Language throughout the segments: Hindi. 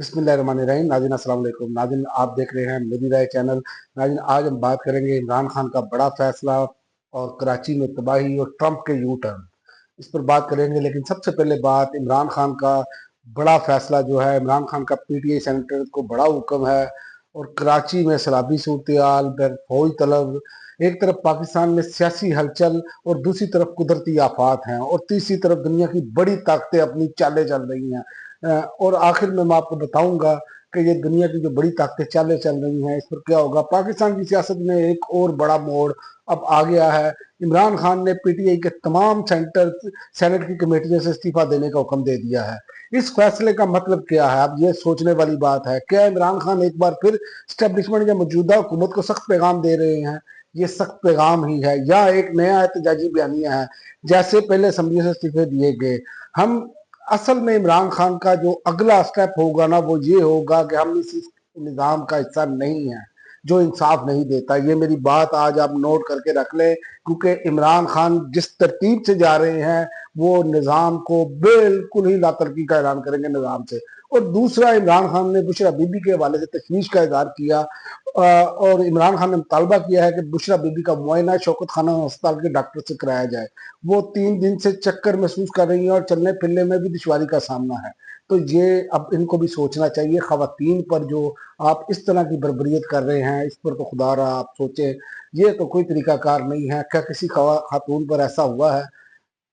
बिस्मिल्लाहिर्रहमानिर्रहीम। नाज़रीन अस्सलाम वालेकुम। नाज़रीन आप देख रहे हैं मेरी राय चैनल। नाज़रीन आज हम बात करेंगे इमरान खान का बड़ा फैसला और कराची में तबाही और ट्रंप के यू टर्न, इस पर बात करेंगे। लेकिन सबसे पहले बात इमरान खान का बड़ा फैसला जो है, इमरान खान का पीटीआई सेनेटर को बड़ा हुक्म है और कराची में सैलाबी सूरत फौज तलब, एक तरफ पाकिस्तान में सियासी हलचल और दूसरी तरफ कुदरती आफात हैं और तीसरी तरफ दुनिया की बड़ी ताकतें अपनी चालें चल रही हैं। और आखिर में मैं आपको बताऊंगा कि ये दुनिया की जो बड़ी ताकतें चालें चल रही हैं, इस पर क्या होगा। पाकिस्तान की सियासत में एक और बड़ा मोड़ अब आ गया है। इमरान खान ने पीटीआई के तमाम सेनेट की कमेटियों से इस्तीफा देने का हुक्म दे दिया है। इस फैसले का मतलब क्या है, अब ये सोचने वाली बात है। क्या इमरान खान एक बार फिर स्टैब्लिशमेंट या मौजूदा हुकूमत को सख्त पैगाम दे रहे हैं? ये सख्त पैगाम ही है या एक नया एहतजाजी बयानिया है, जैसे पहले असम्बली से इस्तीफे दिए गए। हम असल में इमरान खान का जो अगला स्टेप होगा ना, वो ये होगा कि हम इस निज़ाम का हिस्सा नहीं है जो इंसाफ नहीं देता। ये मेरी बात आज आप नोट करके रख लें, क्योंकि इमरान खान जिस तरतीब से जा रहे हैं वो निज़ाम को बिल्कुल ही लातरकी का ऐलान करेंगे निज़ाम से। और दूसरा, इमरान खान ने बुशरा बीबी के हवाले से तशवीश का इजहार किया और इमरान खान ने मुतालबा किया है कि बुशरा बीबी का मुआयना शौकत खाना अस्पताल के डॉक्टर से कराया जाए। वो 3 दिन से चक्कर महसूस कर रही हैं और चलने फिरने में भी दुश्वारी का सामना है। तो ये अब इनको भी सोचना चाहिए। खवातीन पर जो आप इस तरह की बर्बरियत कर रहे हैं, इस पर तो खुदारा आप सोचें। ये तो कोई तरीकाकार नहीं है। क्या किसी खातून पर ऐसा हुआ है?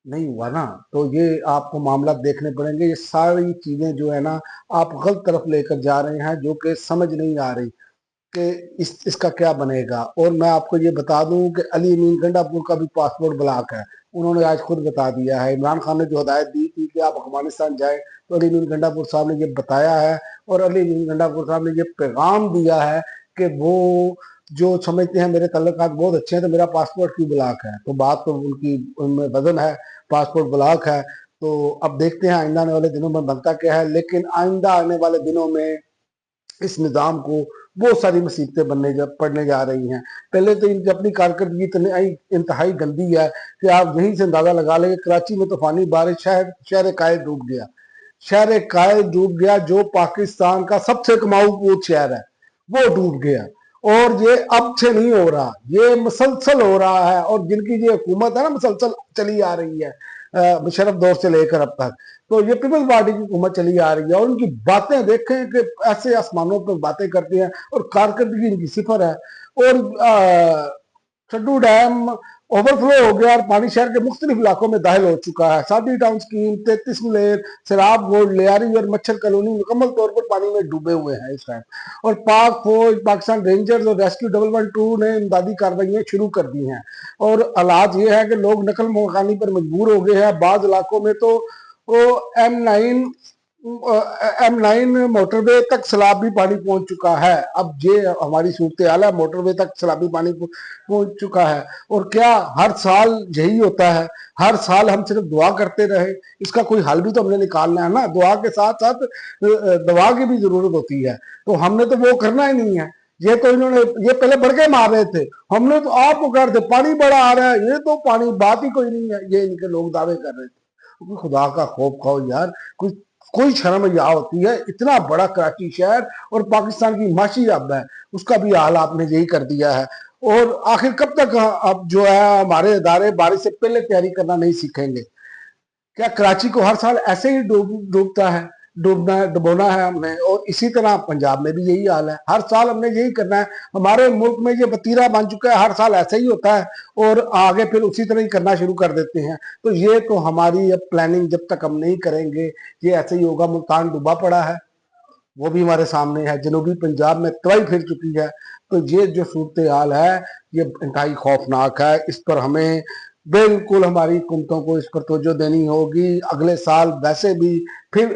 नहीं हुआ ना। तो ये आपको मामला देखने पड़ेंगे। ये सारी चीजें जो है ना, आप गलत तरफ लेकर जा रहे हैं, जो कि समझ नहीं आ रही कि इसका क्या बनेगा। और मैं आपको ये बता दूं कि अली अमीन गंडापुर का भी पासपोर्ट ब्लॉक है। उन्होंने आज खुद बता दिया है। इमरान खान ने जो हदायत दी थी कि आप अफगानिस्तान जाएं, तो अली अमीन गंडापुर साहब ने ये बताया है और अली अमीन गंडापुर साहब ने ये पैगाम दिया है कि वो जो समझते हैं मेरे तल्लुकात बहुत अच्छे हैं, तो मेरा पासपोर्ट क्यों ब्लॉक है। तो बात तो उनकी उनमें वजन है, पासपोर्ट ब्लॉक है। तो अब देखते हैं आइंदा आने वाले दिनों में बनता क्या है। लेकिन आइंदा आने वाले दिनों में इस निज़ाम को बहुत सारी मुसीबतें पड़ने जा रही हैं। पहले तो इनकी अपनी कारकर्दगी इतनी इंतहाई गंदी है कि आप यहीं से अंदाजा लगा लेंगे। कराची में तूफानी बारिश, शहर कायद डूब गया। शहर कायद डूब गया, जो पाकिस्तान का सबसे कमाऊ शहर है, वो डूब गया। और ये अब से नहीं हो रहा, ये मुसलसल हो रहा है। और जिनकी ये हुकूमत है ना, मुसलसल चली आ रही है मुशर्रफ दौर से लेकर अब तक, तो ये पीपल्स पार्टी की हुकूमत चली आ रही है। और उनकी बातें देखें कि ऐसे आसमानों पर बातें करते हैं और कारकर्दगी इनकी सिफर है। और छड्डू डैम ओवरफ्लो हो गया और पानी शहर के मुख्तलिफ इलाकों में दाखिल हो चुका है। सादी टाउन स्कीम, 33 सैलाब रोड, लियारी और मच्छर कॉलोनी मुकम्मल तौर पर पानी में डूबे हुए हैं इस टाइम। और पाक फौज, पाकिस्तान रेंजर्स और रेस्क्यू 112 ने इमदादी कार्रवाइयां शुरू कर दी हैं। और हालात ये है कि लोग नकल मकानी पर मजबूर हो गए हैं। बाद इलाकों में तो वो M9 मोटरवे तक सैलाबी पानी पहुंच चुका है। अब ये हमारी सूरत हाल है, मोटरवे तक सैलाबी पानी पहुंच चुका है। और क्या हर साल यही होता है? हर साल हम सिर्फ दुआ करते रहे? इसका कोई हल भी तो हमने निकालना है ना। दुआ के साथ साथ दवा की भी जरूरत होती है। तो हमने तो वो करना ही नहीं है। ये तो इन्होंने, ये पहले बढ़के मार रहे थे, हमने तो आपको कह रहे थे पानी बड़ा आ रहा है, ये तो पानी बात ही कोई नहीं है, ये इनके लोग दावे कर रहे थे। खुदा का खौफ खाओ यार, कोई कोई शर्म या होती है? इतना बड़ा कराची शहर और पाकिस्तान की माशी हब है, उसका भी हाल आपने यही कर दिया है। और आखिर कब तक अब जो है हमारे इदारे बारिश से पहले तैयारी करना नहीं सीखेंगे? क्या कराची को हर साल ऐसे ही डूबता है, डुबोना है हमने? और इसी तरह पंजाब में भी यही हाल है, हर साल हमने यही करना है। हमारे मुल्क में ये वतीरा बन चुका है, हर साल ऐसे ही होता है और आगे फिर उसी तरह ही करना शुरू कर देते हैं। तो ये तो हमारी अब प्लानिंग जब तक हम नहीं करेंगे, ये ऐसे ही होगा। मुल्तान डूबा पड़ा है, वो भी हमारे सामने है। जनूबी पंजाब में तबाही फिर चुकी है। तो ये जो सूरत हाल है, ये इंतहाई खौफनाक है। इस पर हमें बिल्कुल हमारी हुकूमतों को इस पर तवज्जो देनी होगी। अगले साल वैसे भी फिर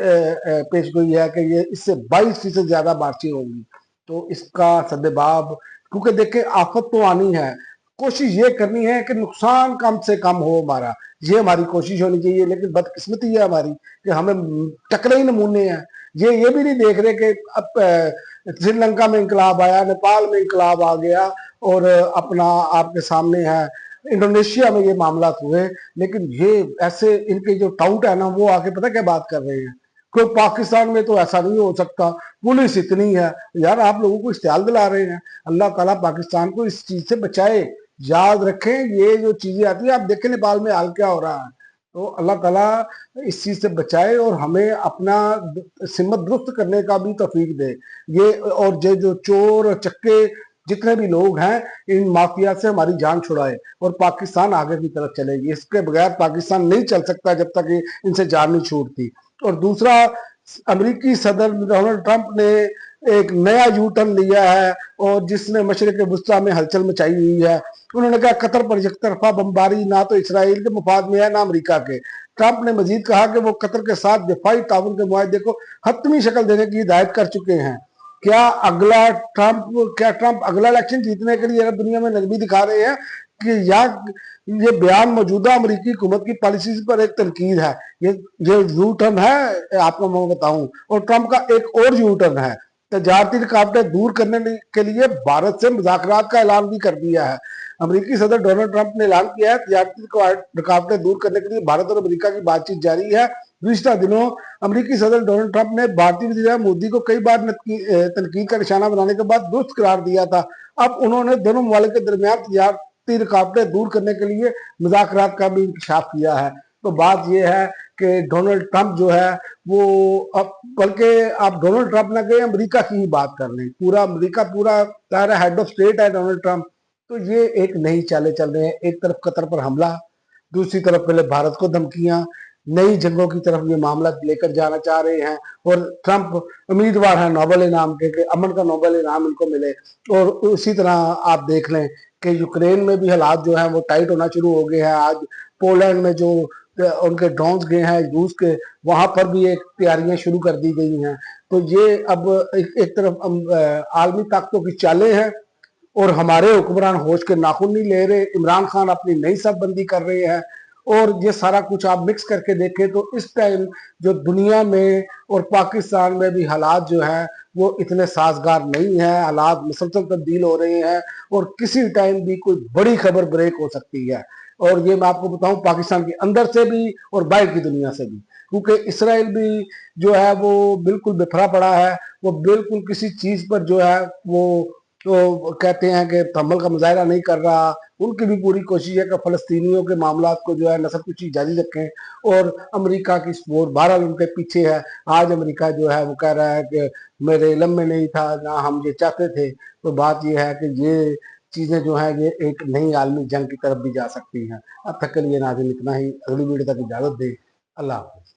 पेश गोई है कि ये इससे 22% ज्यादा बारिशें होंगी। तो इसका सद्देबाब, क्योंकि देखें आफत तो आनी है, कोशिश ये करनी है कि नुकसान कम से कम हो हमारा, ये हमारी कोशिश होनी चाहिए। लेकिन बदकिस्मती है हमारी कि हमें टकरे ही नमूने हैं। ये भी नहीं देख रहे कि अब श्रीलंका में इंकलाब आया, नेपाल में इंकलाब आ गया और अपना आपके सामने है इंडोनेशिया में ये मामला हुए। लेकिन ये ऐसे इनके जो टाउट है ना, वो आके पता क्या बात कर रहे हैं, क्यों पाकिस्तान में तो ऐसा नहीं हो सकता, पुलिस इतनी है। यार आप लोगों को इस्तेमाल दिला रहे हैं। अल्लाह ताला पाकिस्तान को इस चीज से बचाए। याद रखें ये जो चीजें आती है, आप देखें नेपाल में हाल क्या हो रहा है। तो अल्लाह ताला इस चीज से बचाए और हमें अपना सिमत दुरुस्त करने का भी तौफीक दे। ये और जो चोर और चक्के जितने भी लोग हैं, इन माफिया से हमारी जान छुड़ाए और पाकिस्तान आगे की तरफ चलेगी। इसके बगैर पाकिस्तान नहीं चल सकता जब तक इनसे जान नहीं छूटती। और दूसरा, अमेरिकी सदर डोनाल्ड ट्रंप ने एक नया यू टर्न लिया है और जिसने मशरक़ वुस्ता में हलचल मचाई हुई है। उन्होंने कहा कतर पर यकतरफा बमबारी ना तो इसराइल के मफाद में है ना अमेरिका के। ट्रंप ने मजीद कहा कि वो कतर के साथ दिफाई ताउन के मुआहदे को हतमी शक्ल देने की हिदायत कर चुके हैं। क्या ट्रंप अगला इलेक्शन जीतने के लिए दुनिया में नजमी दिखा रहे हैं कि या ये बयान मौजूदा अमेरिकी हुकूमत की पॉलिसी पर एक तनकीद है? ये यू टर्न है, आपको मैं बताऊं। और ट्रंप का एक और यू टर्न है, तजारती रुकावटें दूर करने के लिए भारत से मुज़ाकरात का ऐलान भी कर दिया है। अमेरिकी सदर डोनाल्ड ट्रंप ने ऐलान किया है तजारती रुकावटें दूर करने के लिए भारत और अमेरिका की बातचीत जारी है। गुज़िश्ता दिनों अमेरिकी सदर डोनाल्ड ट्रंप ने भारतीय वज़ीर मोदी को कई बार तनकीद का निशाना बनाने के बाद दुरुस्त करार दिया था। अब उन्होंने दोनों ममालिक के दरमियान तजारती रुकावटें दूर करने के लिए मुज़ाकरात का भी इंकशाफ किया है। तो बात यह है कि डोनाल्ड ट्रंप जो है वो, अब बल्कि आप डोनाल्ड ट्रंप ना गए, अमेरिका की ही बात कर लें। पूरा अमेरिका पूरा हेड ऑफ स्टेट है डोनाल्ड ट्रंप। तो ये एक नई चालें चल रहे हैं। एक तरफ कतर पर हमला, दूसरी तरफ पहले भारत को धमकियां, नई जंगों की तरफ ये मामला लेकर जाना चाह रहे हैं। और ट्रंप उम्मीदवार है नोबेल इनाम के, अमन का नोबेल इनाम इनको मिले। और उसी तरह आप देख लें कि यूक्रेन में भी हालात जो हैं वो टाइट होना शुरू हो गए हैं। आज पोलैंड में जो उनके ड्रोन्स गए हैं रूस के, वहां पर भी एक तैयारियां शुरू कर दी गई हैं। तो ये अब एक तरफ आलमी ताकतों की चालें हैं और हमारे हुक्मरान होश के नाखून नहीं ले रहे। इमरान खान अपनी नई शबबंदी कर रहे हैं और ये सारा कुछ आप मिक्स करके देखें तो इस टाइम जो दुनिया में और पाकिस्तान में भी हालात जो है वो इतने साजगार नहीं है। हालात मुसलसल तब्दील हो रहे हैं और किसी टाइम भी कोई बड़ी खबर ब्रेक हो सकती है। और ये मैं आपको बताऊं, पाकिस्तान के अंदर से भी और बाहर की दुनिया से भी, क्योंकि इसराइल भी जो है वो बिल्कुल बिखरा पड़ा है। वो बिल्कुल किसी चीज पर जो है वो तो कहते हैं कि तहम्मुल का मुजाहरा नहीं कर रहा। उनकी भी पूरी कोशिश है कि फलस्तीनियों के मामला को जो है नसबकुशी जारी रखें और अमेरिका की सपोर्ट बहरहाल उनके पीछे है। आज अमेरिका जो है वो कह रहा है कि मेरे इल्म में नहीं था, ना हम ये चाहते थे। तो बात ये है कि ये चीज़ें जो हैं ये एक नई आलमी जंग की तरफ भी जा सकती हैं। अब तक के लिए नाज़रीन इतना ही। अगली वीडियो तक इजाज़त दें। अल्लाह हाफ़िज़।